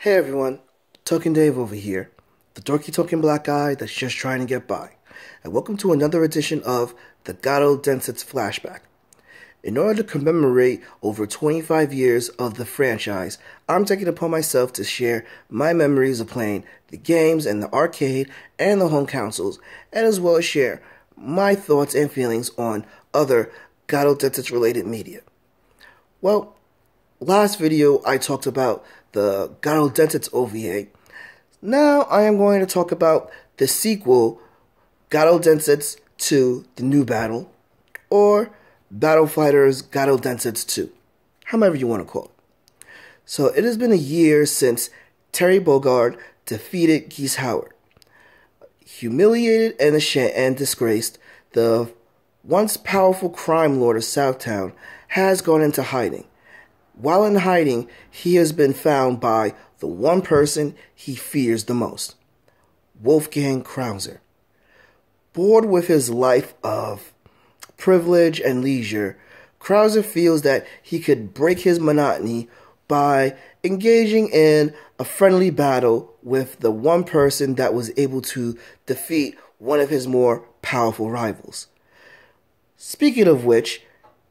Hey everyone, Token Dave over here, the dorky token black guy that's just trying to get by, and welcome to another edition of the Garou Densetsu Flashback. In order to commemorate over 25 years of the franchise, I'm taking it upon myself to share my memories of playing the games in the arcade and the home consoles, and as well as share my thoughts and feelings on other Garou Densetsu related media. Well, last video I talked about the Garou Densetsu OVA. Now I am going to talk about the sequel, Garou Densetsu 2, The New Battle, or Battle Fighters Garou Densetsu 2, however you want to call it. So it has been a year since Terry Bogard defeated Geese Howard. Humiliated and disgraced, the once powerful crime lord of Southtown has gone into hiding. While in hiding, he has been found by the one person he fears the most, Wolfgang Krauser. Bored with his life of privilege and leisure, Krauser feels that he could break his monotony by engaging in a friendly battle with the one person that was able to defeat one of his more powerful rivals. Speaking of which,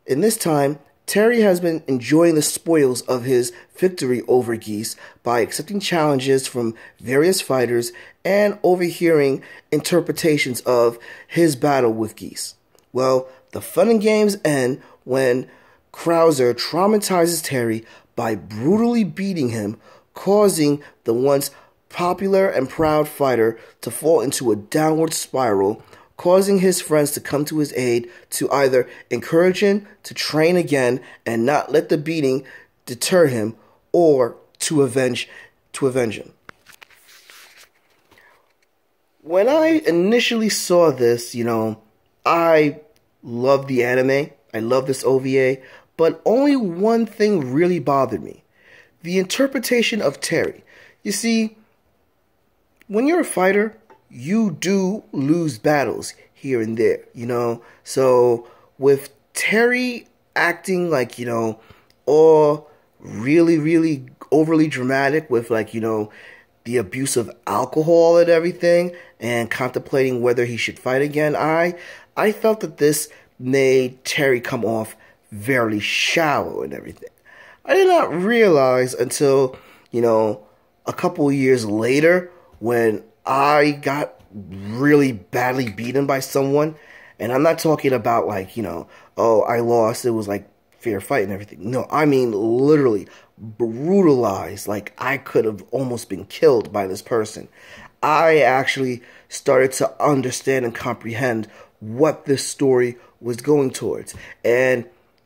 in this time, Terry has been enjoying the spoils of his victory over Geese by accepting challenges from various fighters and overhearing interpretations of his battle with Geese. Well, the fun and games end when Krauser traumatizes Terry by brutally beating him, causing the once popular and proud fighter to fall into a downward spiral, causing his friends to come to his aid to either encourage him to train again and not let the beating deter him, or to avenge him. When I initially saw this, I loved the anime. I love this OVA, but only one thing really bothered me: the interpretation of Terry. You see, when you're a fighter, you do lose battles here and there, So with Terry acting like, all really, really overly dramatic with the abuse of alcohol and everything, and contemplating whether he should fight again, I felt that this made Terry come off very shallow and everything. I did not realize until, a couple of years later when I got really badly beaten by someone. And I'm not talking about oh, I lost, it was like fair fight and everything. No, I mean literally brutalized, like I could have almost been killed by this person. I actually started to understand and comprehend what this story was going towards. And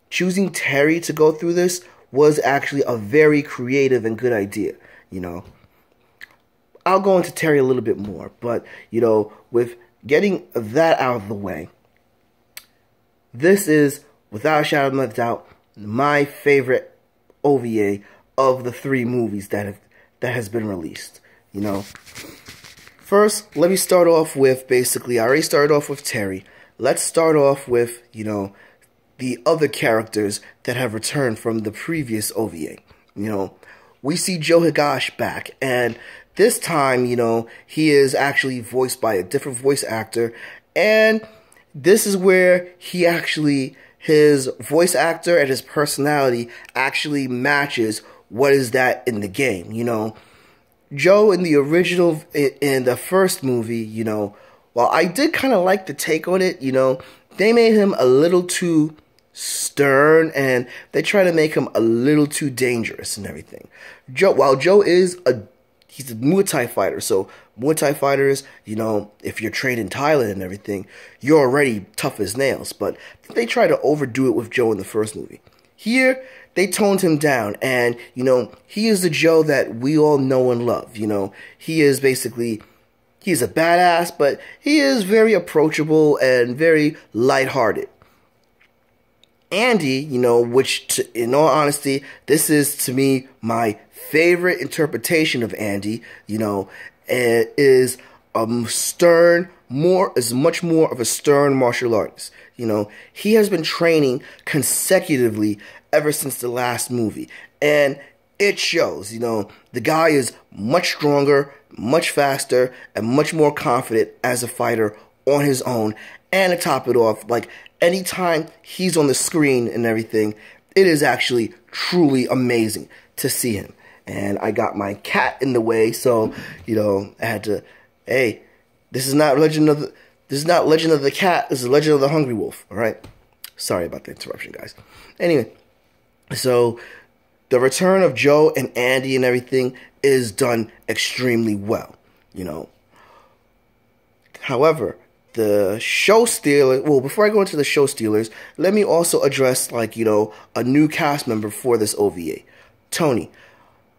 choosing Terry to go through this was actually a very creative and good idea, I'll go into Terry a little bit more, but, with getting that out of the way, this is, without a shadow of a doubt, my favorite OVA of the three movies that has been released, First, let me start off with, basically, I already started off with Terry. Let's start off with, the other characters that have returned from the previous OVA. We see Joe Higashi back, and this time, he is actually voiced by a different voice actor, and this is where his voice actor and his personality actually matches what is that in the game, Joe in the original, in the first movie, while I did kind of like the take on it, they made him a little too stern, and they try to make him a little too dangerous and everything. While Joe is he's a Muay Thai fighter, so Muay Thai fighters, if you're trained in Thailand and everything, you're already tough as nails, but they try to overdo it with Joe in the first movie. Here, they toned him down, and, he is the Joe that we all know and love, He is basically, he's a badass, but he is very approachable and very lighthearted. Andy, which, in all honesty, this is, to me, my favorite interpretation of Andy, is much more of a stern martial artist. He has been training consecutively ever since the last movie. And it shows. You know, the guy is much stronger, much faster, and much more confident as a fighter on his own. And to top it off, like, anytime he's on the screen and everything, it is actually truly amazing to see him. And I got my cat in the way, so, you know, I had to, hey, this is not Legend of the Cat, this is Legend of the Hungry Wolf, alright? Sorry about the interruption, guys. Anyway, so the return of Joe and Andy and everything is done extremely well, you know. However, the show stealer, well, before I go into the show stealers, let me also address, like, you know, a new cast member for this OVA. Tony,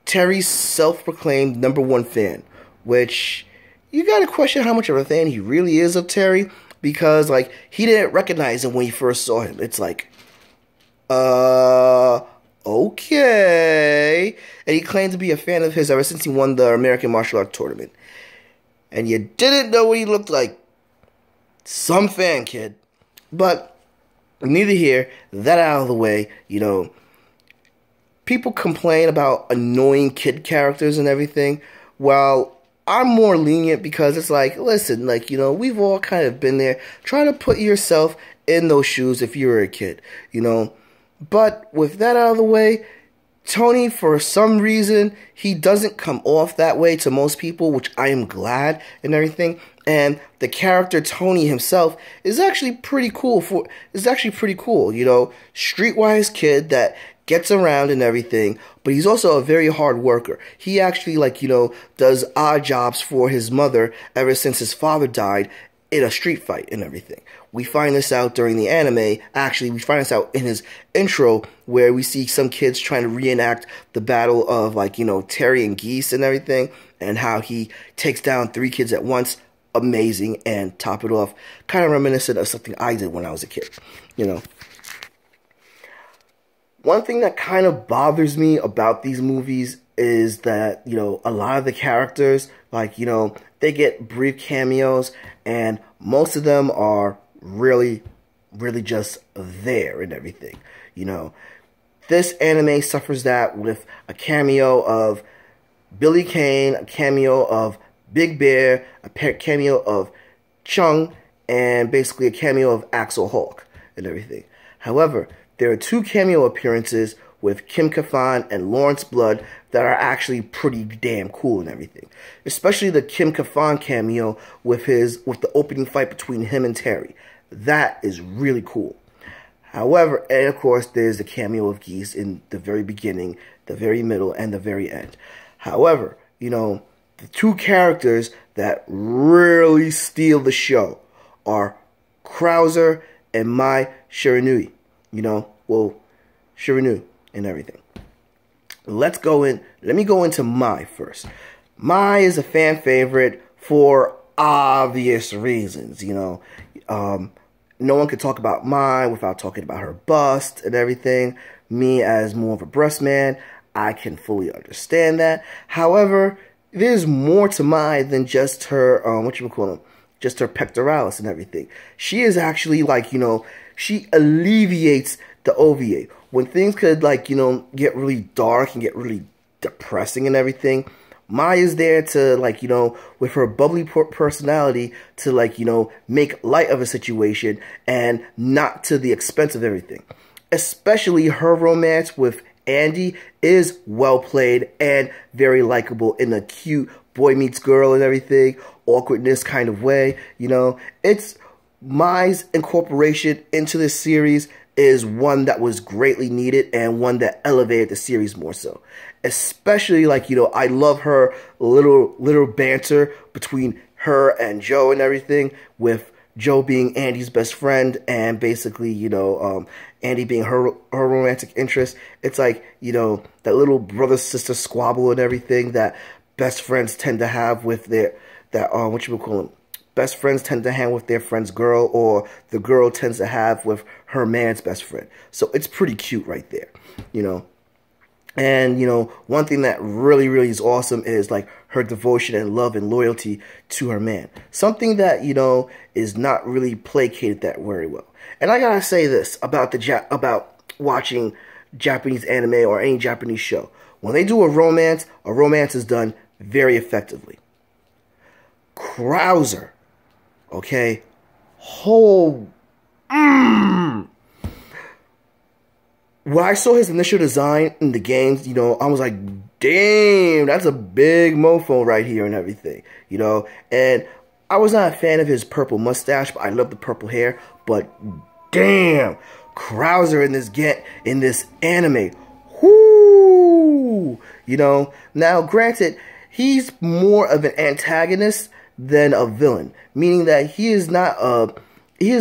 Terry's self-proclaimed #1 fan, which you gotta question how much of a fan he really is of Terry, because, like, he didn't recognize him when he first saw him. It's like, okay. And he claimed to be a fan of his ever since he won the American Martial Arts Tournament. And you didn't know what he looked like. Some fan, kid. But neither here, that out of the way, you know, people complain about annoying kid characters and everything. Well, I'm more lenient because it's like, listen, like, you know, we've all kind of been there. Try to put yourself in those shoes if you were a kid, you know. But with that out of the way, Tony, for some reason, he doesn't come off that way to most people, which I am glad and everything. And the character Tony himself is actually pretty cool. You know, streetwise kid that gets around and everything, but he's also a very hard worker. He actually, like, you know, does odd jobs for his mother ever since his father died in a street fight and everything. We find this out during the anime. Actually, we find this out in his intro, where we see some kids trying to reenact the battle of, like, you know, Terry and Geese and everything, and how he takes down 3 kids at once. Amazing. And top it off, kind of reminiscent of something I did when I was a kid, you know. One thing that kind of bothers me about these movies is that, you know, a lot of the characters, like, you know, they get brief cameos, and most of them are really just there and everything, you know. This anime suffers that with a cameo of Billy Kane, a cameo of Big Bear, a cameo of Chung, and basically a cameo of Axel Hawk and everything. However, there are 2 cameo appearances with Kim Kafan and Lawrence Blood that are actually pretty damn cool and everything. Especially the Kim Kafan cameo with the opening fight between him and Terry. That is really cool. However, and of course, there's the cameo of Geese in the very beginning, the very middle, and the very end. However, you know, the 2 characters that really steal the show are Krauser and Mai Shiranui. You know, well, Shiranui and everything. Let me go into Mai first. Mai is a fan favorite for obvious reasons, you know. No one could talk about Mai without talking about her bust and everything. Me, as more of a breast man, I can fully understand that. However, there's more to Mai than just her, just her pectoralis and everything. She is actually, like, you know, she alleviates the OVA. When things could, like, you know, get really dark and get really depressing and everything, Mai is there to, like, you know, with her bubbly personality to, like, you know, make light of a situation and not to the expense of everything. Especially her romance with Andy is well played and very likable in a cute boy meets girl and everything, awkwardness kind of way, you know. It's Mai's incorporation into this series is one that was greatly needed and one that elevated the series more so. Especially, like, you know, I love her little banter between her and Joe and everything, with Joe being Andy's best friend and basically, you know, Andy being her romantic interest. It's like, you know, that little brother-sister squabble and everything that best friends tend to have with their, best friends tend to hang with their friend's girl, or the girl tends to have with her man's best friend. So it's pretty cute right there, you know. And, you know, one thing that really is awesome is, like, her devotion and love and loyalty to her man. Something that, you know, is not really placated that very well. And I gotta say this about about watching Japanese anime or any Japanese show. When they do a romance is done very effectively. Krauser, okay? When I saw his initial design in the games, you know, I was like, damn, that's a big mofo right here and everything, you know? And I was not a fan of his purple mustache, but I love the purple hair. But damn, Krauser in this anime, whoo! You know, now granted, he's more of an antagonist than a villain, meaning that he is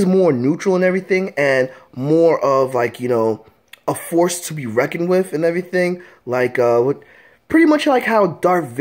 more neutral and everything, and more of like, you know, a force to be reckoned with and everything, like pretty much like how Darth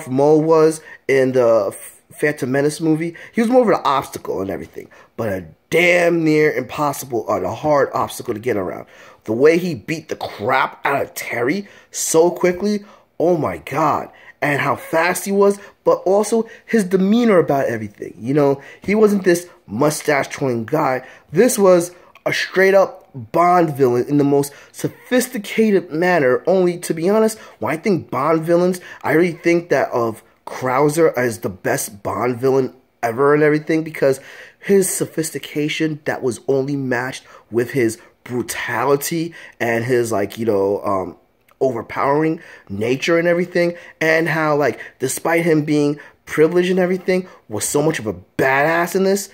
Maul was in the Phantom Menace movie. He was more of an obstacle and everything, but a damn near impossible or a hard obstacle to get around. The way he beat the crap out of Terry so quickly, oh my god, and how fast he was, but also his demeanor about everything. You know, he wasn't this mustache-twirling guy. This was a straight-up Bond villain in the most sophisticated manner. Only, to be honest, when I think Bond villains, I really think that of Krauser as the best Bond villain ever and everything, because his sophistication that was only matched with his brutality and his, like, you know, overpowering nature and everything, and how, like, despite him being privileged and everything, was so much of a badass in this.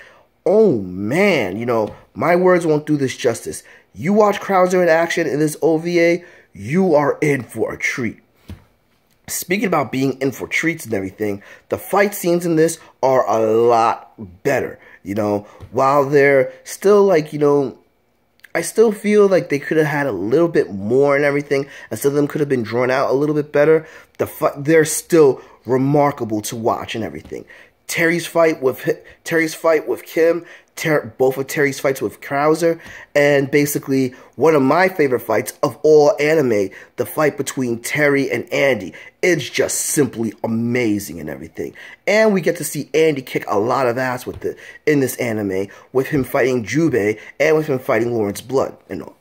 Oh man, you know, my words won't do this justice. You watch Krauser in action in this OVA, you are in for a treat. Speaking about being in for treats and everything, the fight scenes in this are a lot better. You know, while they're still, like, you know, I still feel like they could have had a little bit more and everything, and some of them could have been drawn out a little bit better. They're still remarkable to watch and everything. Terry's fight with Kim, both of Terry's fights with Krauser, and basically one of my favorite fights of all anime, the fight between Terry and Andy. It's just simply amazing and everything. And we get to see Andy kick a lot of ass in this anime, with him fighting Jubei and with him fighting Lawrence Blood and all.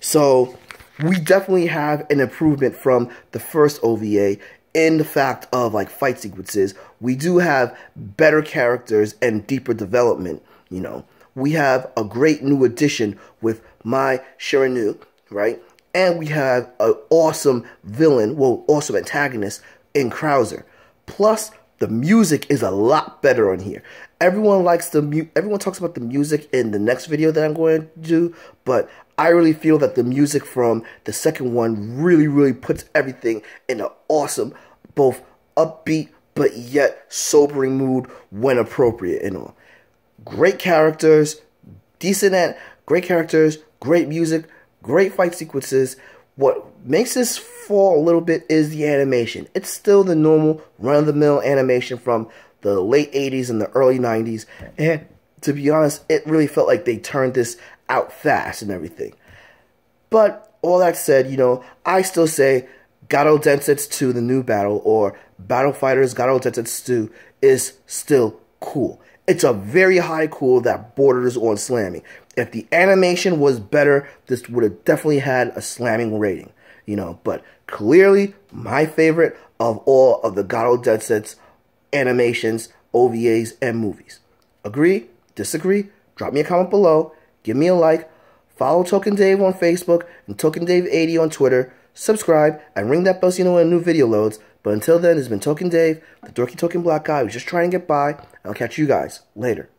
So we definitely have an improvement from the first OVA. In the fact of, like, fight sequences, we do have better characters and deeper development, you know. We have a great new addition with Mai Shiranu, right? And we have an awesome villain, well, awesome antagonist in Krauser. Plus, the music is a lot better on here. Everyone talks about the music in the next video that I'm going to do, but I really feel that the music from the second one really puts everything in an awesome, both upbeat but yet sobering mood when appropriate and all. Great characters, great characters, great music, great fight sequences. What makes this fall a little bit is the animation. It's still the normal run-of-the-mill animation from the late 80s and the early 90s. And to be honest, it really felt like they turned this out fast and everything. But all that said, you know, I still say Garou Densetsu, the new battle, or Battle Fighters Garou Densetsu is still cool. It's a very high cool that borders on slamming. If the animation was better, this would have definitely had a slamming rating, you know. But clearly, my favorite of all of the Garou Densetsu animations, OVAs, and movies. Agree? Disagree? Drop me a comment below. Give me a like. Follow Token Dave on Facebook and Token Dave 80 on Twitter. Subscribe and ring that bell so you know when a new video loads. But until then, it's been Token Dave, the dorky token black guy who's just trying to get by. And I'll catch you guys later.